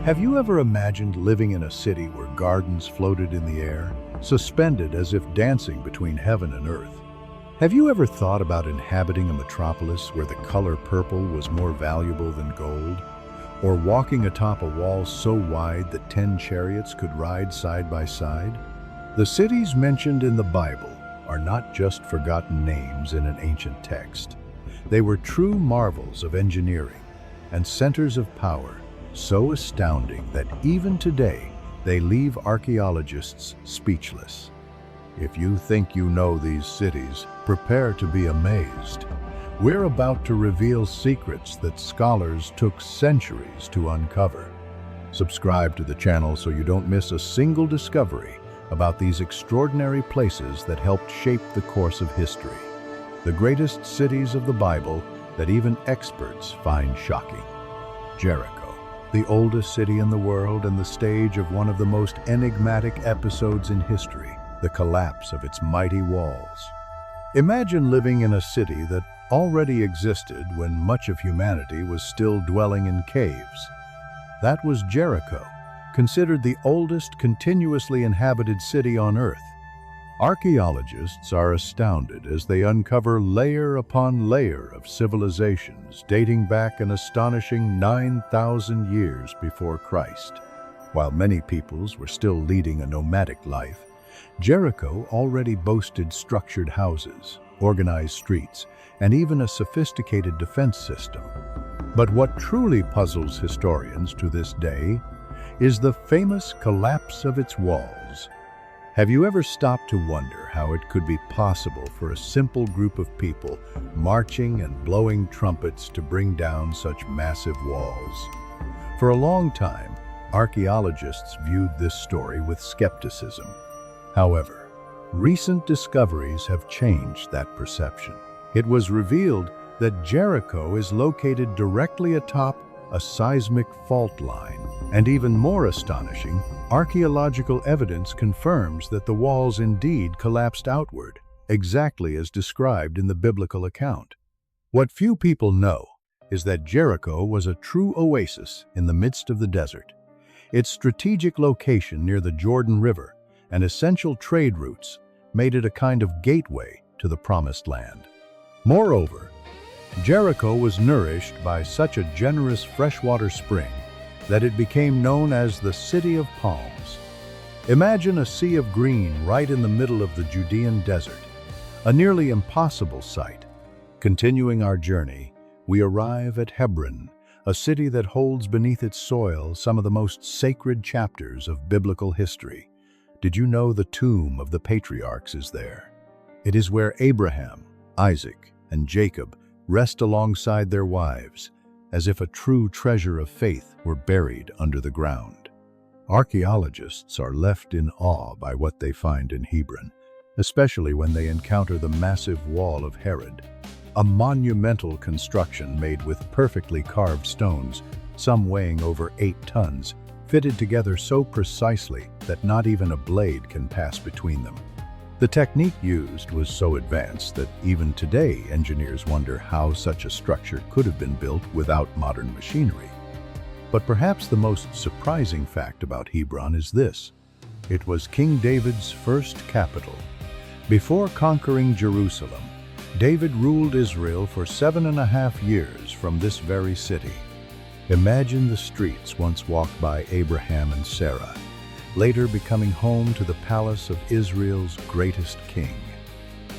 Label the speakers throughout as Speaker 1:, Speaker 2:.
Speaker 1: Have you ever imagined living in a city where gardens floated in the air, suspended as if dancing between heaven and earth? Have you ever thought about inhabiting a metropolis where the color purple was more valuable than gold? Or walking atop a wall so wide that 10 chariots could ride side by side? The cities mentioned in the Bible are not just forgotten names in an ancient text. They were true marvels of engineering and centers of power, so astounding that even today they leave archaeologists speechless. If you think you know these cities, prepare to be amazed. We're about to reveal secrets that scholars took centuries to uncover. Subscribe to the channel so you don't miss a single discovery about these extraordinary places that helped shape the course of history. The greatest cities of the Bible that even experts find shocking. Jericho, the oldest city in the world and the stage of one of the most enigmatic episodes in history, the collapse of its mighty walls. Imagine living in a city that already existed when much of humanity was still dwelling in caves. That was Jericho, considered the oldest continuously inhabited city on Earth. Archaeologists are astounded as they uncover layer upon layer of civilizations dating back an astonishing 9,000 years before Christ. While many peoples were still leading a nomadic life, Jericho already boasted structured houses, organized streets, and even a sophisticated defense system. But what truly puzzles historians to this day is the famous collapse of its walls. Have you ever stopped to wonder how it could be possible for a simple group of people marching and blowing trumpets to bring down such massive walls? For a long time, archaeologists viewed this story with skepticism. However, recent discoveries have changed that perception. It was revealed that Jericho is located directly atop a seismic fault line. And even more astonishing, archaeological evidence confirms that the walls indeed collapsed outward, exactly as described in the biblical account. What few people know is that Jericho was a true oasis in the midst of the desert. Its strategic location near the Jordan River and essential trade routes made it a kind of gateway to the Promised Land. Moreover, Jericho was nourished by such a generous freshwater spring that it became known as the City of Palms. Imagine a sea of green right in the middle of the Judean desert, a nearly impossible sight. Continuing our journey, we arrive at Hebron, a city that holds beneath its soil some of the most sacred chapters of biblical history. Did you know the tomb of the patriarchs is there? It is where Abraham, Isaac, and Jacob rest alongside their wives, as if a true treasure of faith were buried under the ground. Archaeologists are left in awe by what they find in Hebron, especially when they encounter the massive wall of Herod, a monumental construction made with perfectly carved stones, some weighing over 8 tons, fitted together so precisely that not even a blade can pass between them. The technique used was so advanced that even today engineers wonder how such a structure could have been built without modern machinery. But perhaps the most surprising fact about Hebron is this: it was King David's first capital. Before conquering Jerusalem, David ruled Israel for 7.5 years from this very city. Imagine the streets once walked by Abraham and Sarah, later becoming home to the palace of Israel's greatest king.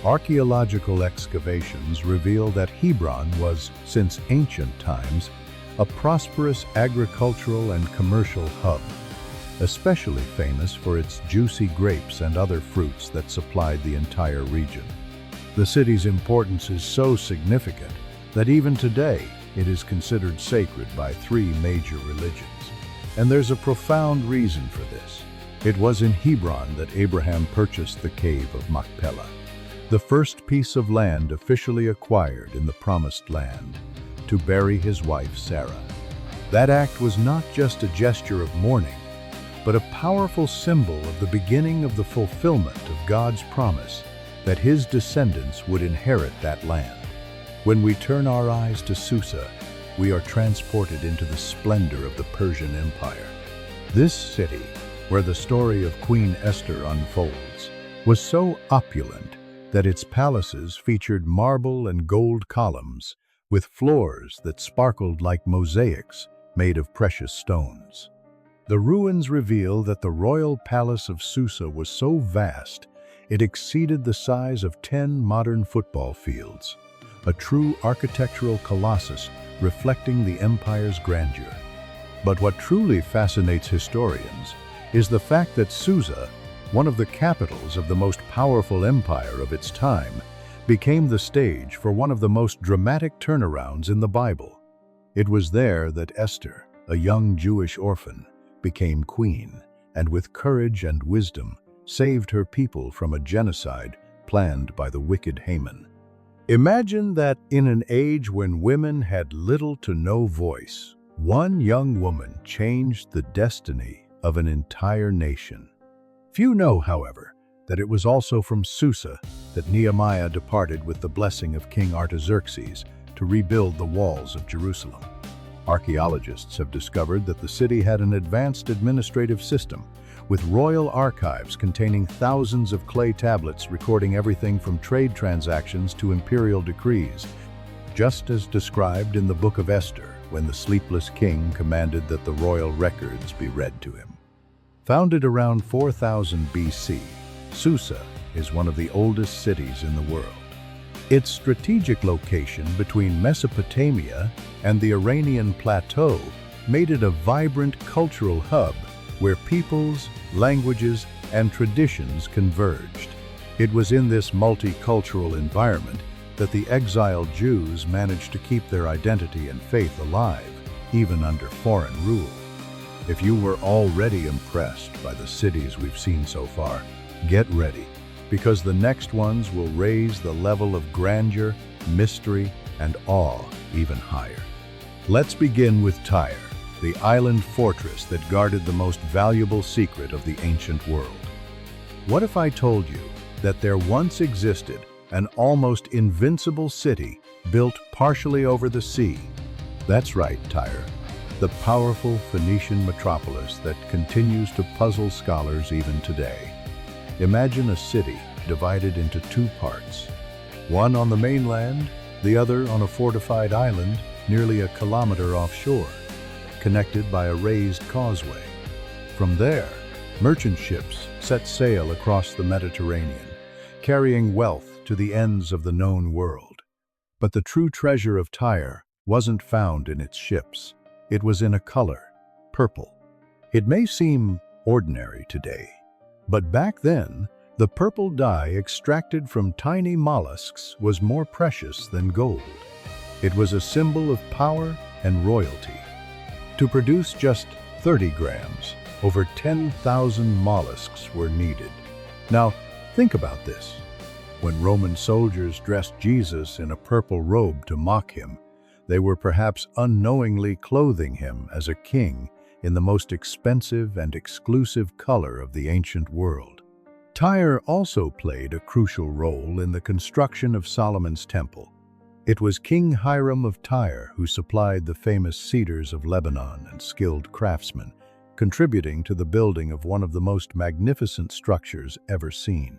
Speaker 1: Archaeological excavations reveal that Hebron was, since ancient times, a prosperous agricultural and commercial hub, especially famous for its juicy grapes and other fruits that supplied the entire region. The city's importance is so significant that even today it is considered sacred by 3 major religions. And there's a profound reason for this. It was in Hebron that Abraham purchased the cave of Machpelah, the first piece of land officially acquired in the Promised Land, to bury his wife Sarah. That act was not just a gesture of mourning, but a powerful symbol of the beginning of the fulfillment of God's promise that his descendants would inherit that land. When we turn our eyes to Susa, we are transported into the splendor of the Persian Empire. This city, where the story of Queen Esther unfolds, was so opulent that its palaces featured marble and gold columns with floors that sparkled like mosaics made of precious stones. The ruins reveal that the royal palace of Susa was so vast it exceeded the size of 10 modern football fields, a true architectural colossus reflecting the empire's grandeur. But what truly fascinates historians is the fact that Susa, one of the capitals of the most powerful empire of its time, became the stage for one of the most dramatic turnarounds in the Bible. It was there that Esther, a young Jewish orphan, became queen, and with courage and wisdom saved her people from a genocide planned by the wicked Haman. Imagine that in an age when women had little to no voice, one young woman changed the destiny of an entire nation. Few know, however, that it was also from Susa that Nehemiah departed with the blessing of King Artaxerxes to rebuild the walls of Jerusalem. Archaeologists have discovered that the city had an advanced administrative system, with royal archives containing thousands of clay tablets recording everything from trade transactions to imperial decrees, just as described in the Book of Esther, when the sleepless king commanded that the royal records be read to him. Founded around 4000 BC, Susa is one of the oldest cities in the world. Its strategic location between Mesopotamia and the Iranian plateau made it a vibrant cultural hub where peoples, languages, and traditions converged. It was in this multicultural environment that the exiled Jews managed to keep their identity and faith alive, even under foreign rule. If you were already impressed by the cities we've seen so far, get ready, because the next ones will raise the level of grandeur, mystery, and awe even higher. Let's begin with Tyre, the island fortress that guarded the most valuable secret of the ancient world. What if I told you that there once existed an almost invincible city built partially over the sea? That's right, Tyre, the powerful Phoenician metropolis that continues to puzzle scholars even today. Imagine a city divided into two parts, one on the mainland, the other on a fortified island nearly a kilometer offshore, connected by a raised causeway. From there, merchant ships set sail across the Mediterranean, carrying wealth to the ends of the known world. But the true treasure of Tyre wasn't found in its ships. It was in a color, purple. It may seem ordinary today, but back then, the purple dye extracted from tiny mollusks was more precious than gold. It was a symbol of power and royalty. To produce just 30 grams, over 10,000 mollusks were needed. Now, think about this. When Roman soldiers dressed Jesus in a purple robe to mock him, they were perhaps unknowingly clothing him as a king in the most expensive and exclusive color of the ancient world. Tyre also played a crucial role in the construction of Solomon's temple. It was King Hiram of Tyre who supplied the famous cedars of Lebanon and skilled craftsmen, contributing to the building of one of the most magnificent structures ever seen.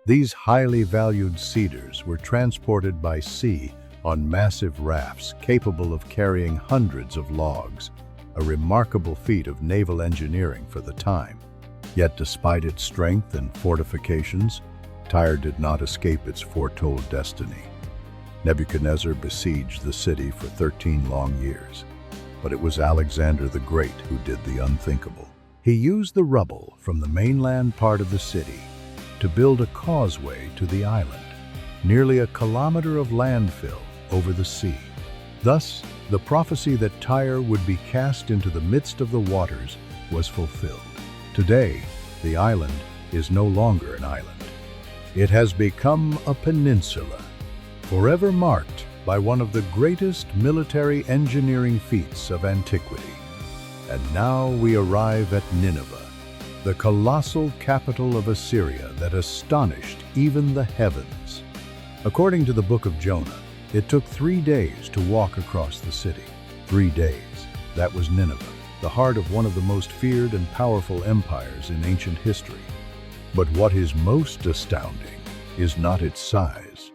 Speaker 1: These highly valued cedars were transported by sea on massive rafts capable of carrying hundreds of logs, a remarkable feat of naval engineering for the time. Yet despite its strength and fortifications, Tyre did not escape its foretold destiny. Nebuchadnezzar besieged the city for 13 long years, but it was Alexander the Great who did the unthinkable. He used the rubble from the mainland part of the city to build a causeway to the island, nearly a kilometer of landfill over the sea. Thus, the prophecy that Tyre would be cast into the midst of the waters was fulfilled. Today, the island is no longer an island. It has become a peninsula, forever marked by one of the greatest military engineering feats of antiquity. And now we arrive at Nineveh, the colossal capital of Assyria that astonished even the heavens. According to the book of Jonah, it took 3 days to walk across the city. 3 days. That was Nineveh, the heart of one of the most feared and powerful empires in ancient history. But what is most astounding is not its size.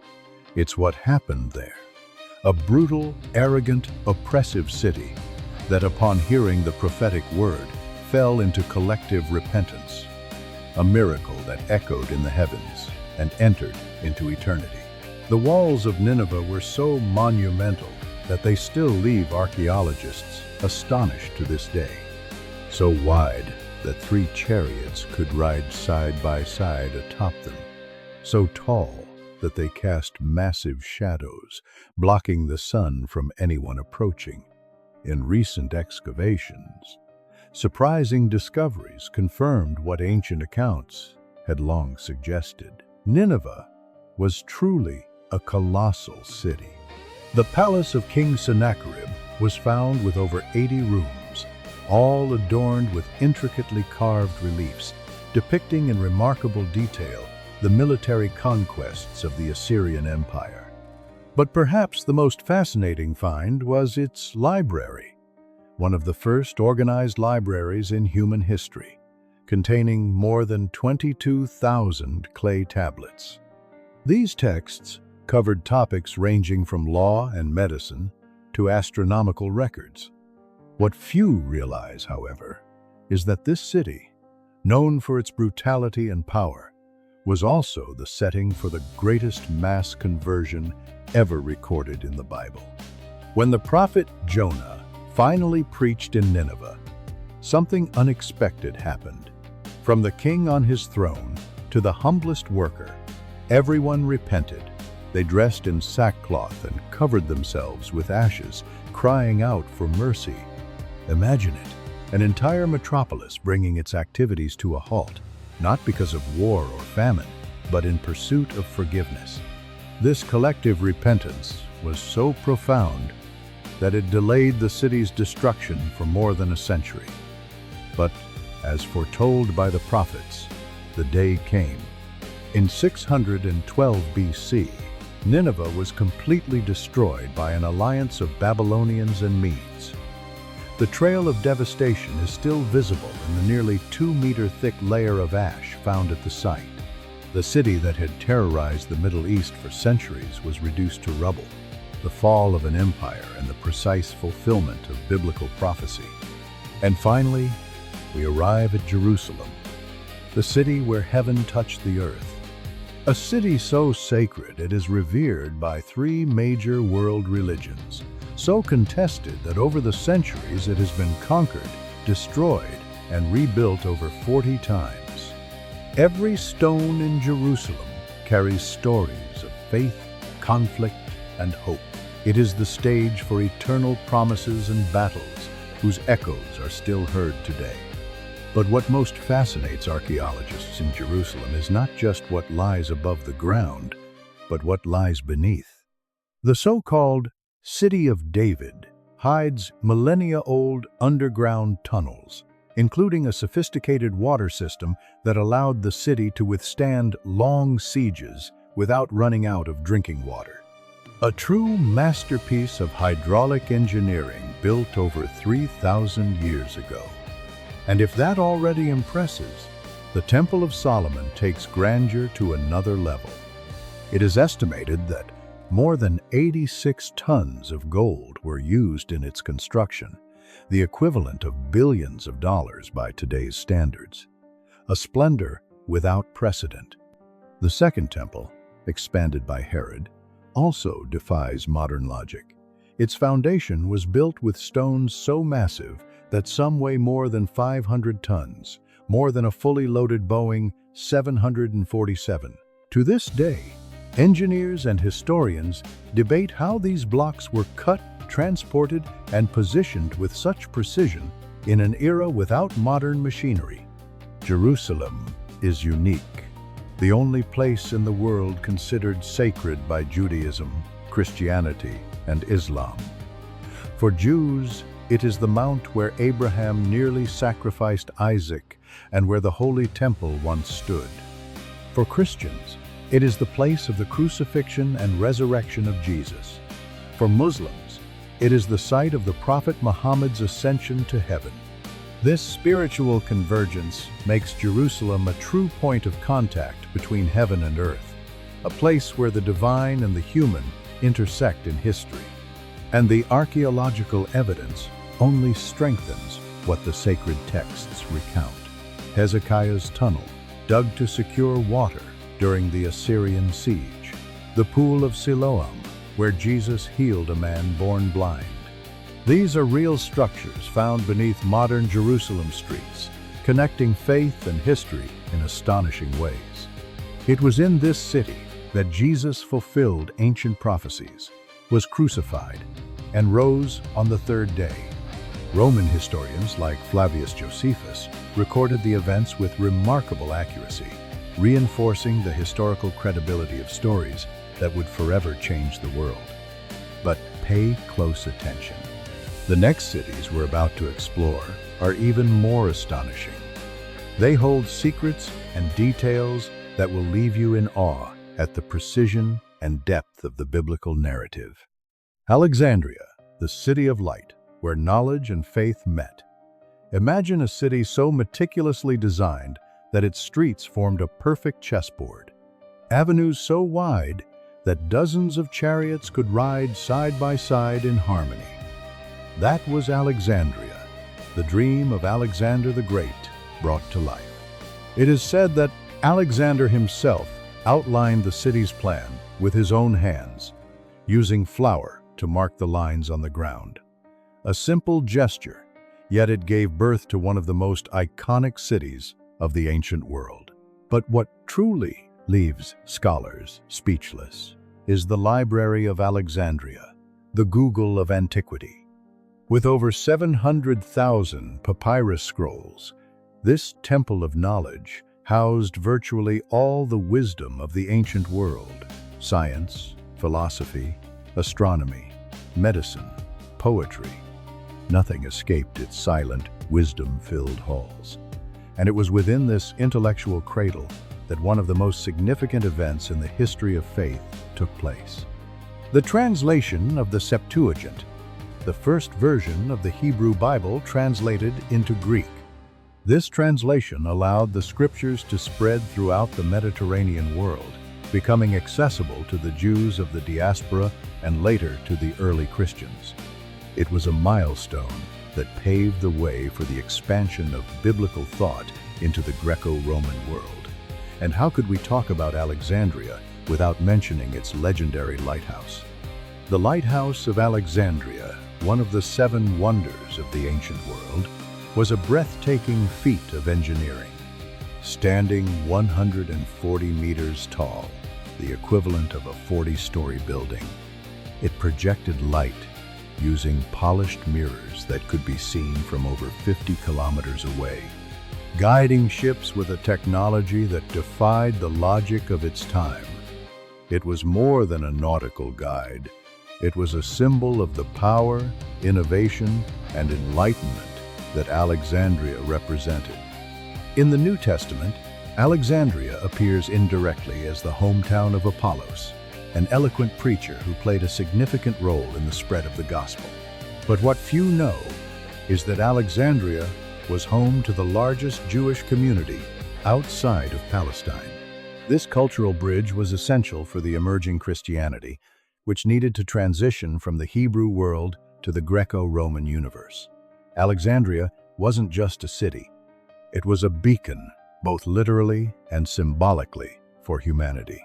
Speaker 1: It's what happened there. A brutal, arrogant, oppressive city that upon hearing the prophetic word fell into collective repentance. A miracle that echoed in the heavens and entered into eternity. The walls of Nineveh were so monumental that they still leave archaeologists astonished to this day. So wide that 3 chariots could ride side by side atop them. So tall that they cast massive shadows, blocking the sun from anyone approaching. In recent excavations, surprising discoveries confirmed what ancient accounts had long suggested. Nineveh was truly a colossal city. The palace of King Sennacherib was found with over 80 rooms, all adorned with intricately carved reliefs, depicting in remarkable detail the military conquests of the Assyrian Empire. But perhaps the most fascinating find was its library, one of the first organized libraries in human history, containing more than 22,000 clay tablets. These texts covered topics ranging from law and medicine to astronomical records. What few realize, however, is that this city, known for its brutality and power, was also the setting for the greatest mass conversion ever recorded in the Bible. When the prophet Jonah finally preached in Nineveh, something unexpected happened. From the king on his throne to the humblest worker, everyone repented. They dressed in sackcloth and covered themselves with ashes, crying out for mercy. Imagine it, an entire metropolis bringing its activities to a halt, not because of war or famine, but in pursuit of forgiveness. This collective repentance was so profound that it delayed the city's destruction for more than a century. But, as foretold by the prophets, the day came. In 612 BC, Nineveh was completely destroyed by an alliance of Babylonians and Medes. The trail of devastation is still visible in the nearly 2-meter-thick layer of ash found at the site. The city that had terrorized the Middle East for centuries was reduced to rubble, the fall of an empire and the precise fulfillment of biblical prophecy. And finally, we arrive at Jerusalem, the city where heaven touched the earth. A city so sacred it is revered by 3 major world religions, so contested that over the centuries it has been conquered, destroyed, and rebuilt over 40 times. Every stone in Jerusalem carries stories of faith, conflict, and hope. It is the stage for eternal promises and battles whose echoes are still heard today. But what most fascinates archaeologists in Jerusalem is not just what lies above the ground, but what lies beneath. The so-called City of David hides millennia-old underground tunnels, including a sophisticated water system that allowed the city to withstand long sieges without running out of drinking water. A true masterpiece of hydraulic engineering built over 3,000 years ago. And if that already impresses, the Temple of Solomon takes grandeur to another level. It is estimated that more than 86 tons of gold were used in its construction, the equivalent of billions of dollars by today's standards. A splendor without precedent. The Second Temple, expanded by Herod, also defies modern logic. Its foundation was built with stones so massive that some weigh more than 500 tons, more than a fully loaded Boeing 747. To this day, engineers and historians debate how these blocks were cut, transported, and positioned with such precision in an era without modern machinery. Jerusalem is unique, the only place in the world considered sacred by Judaism, Christianity, and Islam. For Jews, it is the mount where Abraham nearly sacrificed Isaac and where the Holy Temple once stood. For Christians, it is the place of the crucifixion and resurrection of Jesus. For Muslims, it is the site of the Prophet Muhammad's ascension to heaven. This spiritual convergence makes Jerusalem a true point of contact between heaven and earth, a place where the divine and the human intersect in history. And the archaeological evidence only strengthens what the sacred texts recount. Hezekiah's tunnel, dug to secure water during the Assyrian siege. The pool of Siloam, where Jesus healed a man born blind. These are real structures found beneath modern Jerusalem streets, connecting faith and history in astonishing ways. It was in this city that Jesus fulfilled ancient prophecies, was crucified, and rose on the third day. Roman historians like Flavius Josephus recorded the events with remarkable accuracy, reinforcing the historical credibility of stories that would forever change the world. But pay close attention. The next cities we're about to explore are even more astonishing. They hold secrets and details that will leave you in awe at the precision and depth of the biblical narrative. Alexandria, the city of light, where knowledge and faith met. Imagine a city so meticulously designed that its streets formed a perfect chessboard. Avenues so wide that dozens of chariots could ride side by side in harmony. That was Alexandria, the dream of Alexander the Great brought to life. It is said that Alexander himself outlined the city's plan with his own hands, using flour to mark the lines on the ground. A simple gesture, yet it gave birth to one of the most iconic cities of the ancient world. But what truly leaves scholars speechless is the Library of Alexandria, the Google of antiquity. With over 700,000 papyrus scrolls, this temple of knowledge housed virtually all the wisdom of the ancient world: science, philosophy, astronomy, medicine, poetry. Nothing escaped its silent, wisdom-filled halls. And it was within this intellectual cradle that one of the most significant events in the history of faith took place. The translation of the Septuagint, the first version of the Hebrew Bible translated into Greek. This translation allowed the scriptures to spread throughout the Mediterranean world, becoming accessible to the Jews of the diaspora and later to the early Christians. It was a milestone that paved the way for the expansion of biblical thought into the Greco-Roman world. And how could we talk about Alexandria without mentioning its legendary lighthouse? The Lighthouse of Alexandria, one of the 7 wonders of the ancient world, was a breathtaking feat of engineering. Standing 140 meters tall, the equivalent of a 40-story building, it projected light using polished mirrors that could be seen from over 50 kilometers away, guiding ships with a technology that defied the logic of its time. It was more than a nautical guide. It was a symbol of the power, innovation, and enlightenment that Alexandria represented. In the New Testament, Alexandria appears indirectly as the hometown of Apollos, an eloquent preacher who played a significant role in the spread of the gospel. But what few know is that Alexandria was home to the largest Jewish community outside of Palestine. This cultural bridge was essential for the emerging Christianity, which needed to transition from the Hebrew world to the Greco-Roman universe. Alexandria wasn't just a city. It was a beacon, both literally and symbolically, for humanity.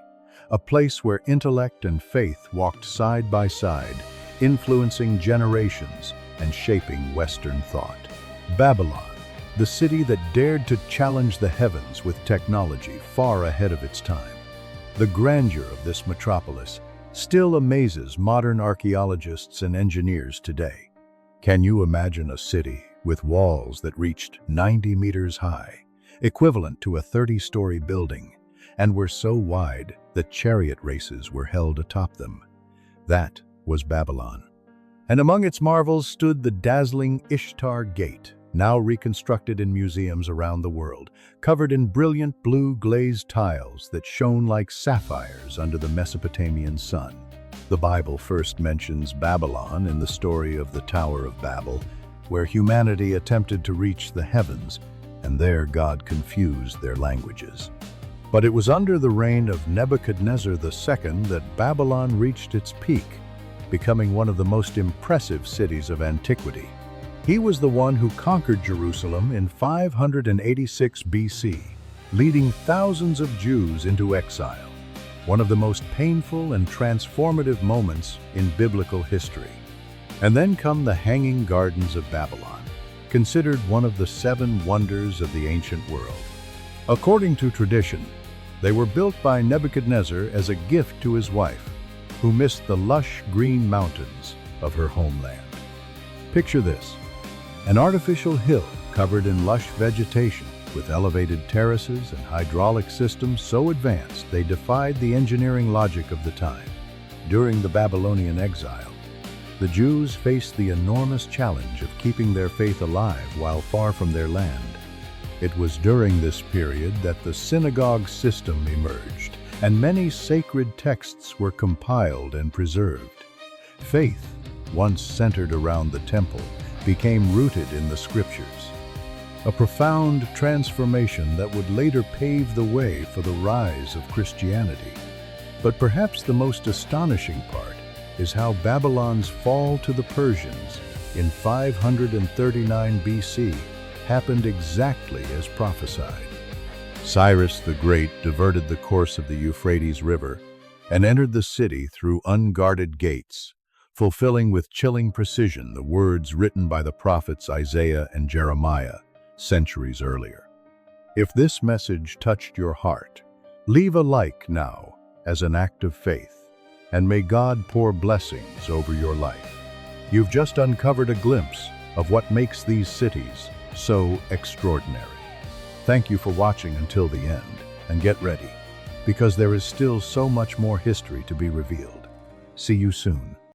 Speaker 1: A place where intellect and faith walked side by side, influencing generations and shaping Western thought. Babylon, the city that dared to challenge the heavens with technology far ahead of its time. The grandeur of this metropolis still amazes modern archaeologists and engineers today. Can you imagine a city with walls that reached 90 meters high, equivalent to a 30-story building, and were so wide that chariot races were held atop them? That was Babylon. And among its marvels stood the dazzling Ishtar Gate, now reconstructed in museums around the world, covered in brilliant blue glazed tiles that shone like sapphires under the Mesopotamian sun. The Bible first mentions Babylon in the story of the Tower of Babel, where humanity attempted to reach the heavens, and there God confused their languages. But it was under the reign of Nebuchadnezzar II that Babylon reached its peak, becoming one of the most impressive cities of antiquity. He was the one who conquered Jerusalem in 586 BC, leading thousands of Jews into exile, one of the most painful and transformative moments in biblical history. And then come the Hanging Gardens of Babylon, considered one of the 7 wonders of the ancient world. According to tradition, they were built by Nebuchadnezzar as a gift to his wife, who missed the lush green mountains of her homeland. Picture this: an artificial hill covered in lush vegetation, with elevated terraces and hydraulic systems so advanced they defied the engineering logic of the time. During the Babylonian exile, the Jews faced the enormous challenge of keeping their faith alive while far from their land. It was during this period that the synagogue system emerged, and many sacred texts were compiled and preserved. Faith, once centered around the temple, became rooted in the scriptures, a profound transformation that would later pave the way for the rise of Christianity. But perhaps the most astonishing part is how Babylon's fall to the Persians in 539 BC happened exactly as prophesied. Cyrus the Great diverted the course of the Euphrates River and entered the city through unguarded gates, fulfilling with chilling precision the words written by the prophets Isaiah and Jeremiah centuries earlier. If this message touched your heart, leave a like now as an act of faith, and may God pour blessings over your life. You've just uncovered a glimpse of what makes these cities so extraordinary. Thank you for watching until the end, and get ready, because there is still so much more history to be revealed. See you soon.